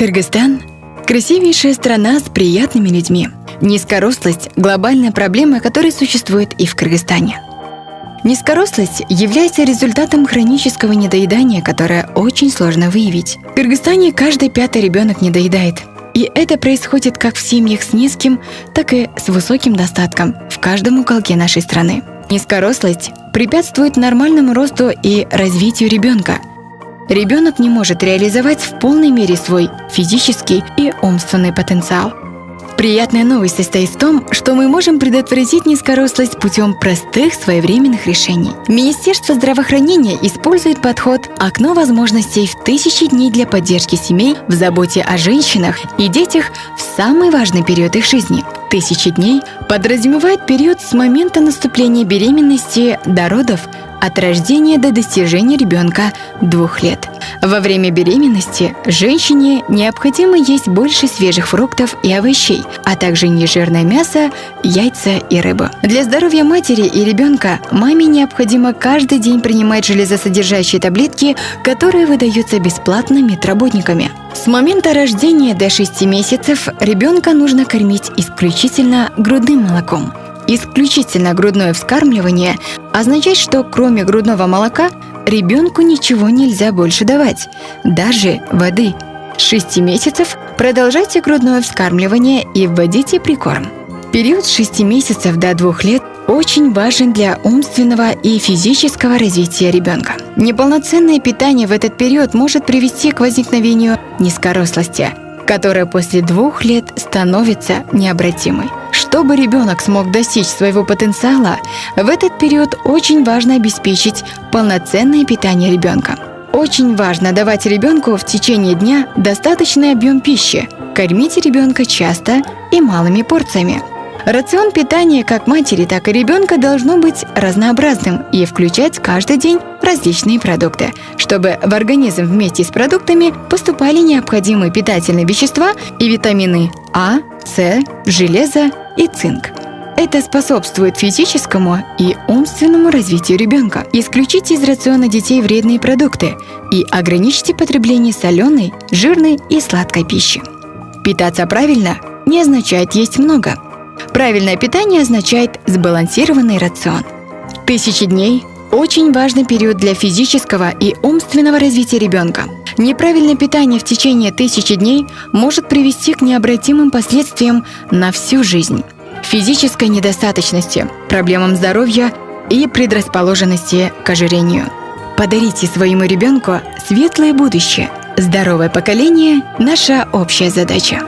Кыргызстан – красивейшая страна с приятными людьми. Низкорослость – глобальная проблема, которая существует и в Кыргызстане. Низкорослость является результатом хронического недоедания, которое очень сложно выявить. В Кыргызстане каждый пятый ребенок недоедает. И это происходит как в семьях с низким, так и с высоким достатком в каждом уголке нашей страны. Низкорослость препятствует нормальному росту и развитию ребенка. Ребенок не может реализовать в полной мере свой физический и умственный потенциал. Приятная новость состоит в том, что мы можем предотвратить низкорослость путем простых своевременных решений. Министерство здравоохранения использует подход «Окно возможностей в 1000 дней для поддержки семей в заботе о женщинах и детях в самый важный период их жизни». 1000 дней подразумевает период с момента наступления беременности до родов, от рождения до достижения ребенка 2 лет. Во время беременности женщине необходимо есть больше свежих фруктов и овощей, а также нежирное мясо, яйца и рыбу. Для здоровья матери и ребенка маме необходимо каждый день принимать железосодержащие таблетки, которые выдаются бесплатно медработниками. С момента рождения до 6 месяцев ребенка нужно кормить исключительно грудным молоком. Исключительно грудное вскармливание означает, что кроме грудного молока ребенку ничего нельзя больше давать, даже воды. С 6 месяцев продолжайте грудное вскармливание и вводите прикорм. Период с 6 месяцев до 2 лет очень важен для умственного и физического развития ребенка. Неполноценное питание в этот период может привести к возникновению низкорослости, которая после 2 лет становится необратимой. Чтобы ребенок смог достичь своего потенциала, в этот период очень важно обеспечить полноценное питание ребенка. Очень важно давать ребенку в течение дня достаточный объем пищи. Кормите ребенка часто и малыми порциями. Рацион питания как матери, так и ребенка должно быть разнообразным и включать каждый день различные продукты, чтобы в организм вместе с продуктами поступали необходимые питательные вещества и витамины А, С, железо и цинк. Это способствует физическому и умственному развитию ребенка. Исключите из рациона детей вредные продукты и ограничьте потребление соленой, жирной и сладкой пищи. Питаться правильно не означает есть много. Правильное питание означает сбалансированный рацион. 1000 дней – очень важный период для физического и умственного развития ребенка. Неправильное питание в течение 1000 дней может привести к необратимым последствиям на всю жизнь. Физической недостаточности, проблемам здоровья и предрасположенности к ожирению. Подарите своему ребенку светлое будущее. Здоровое поколение – наша общая задача.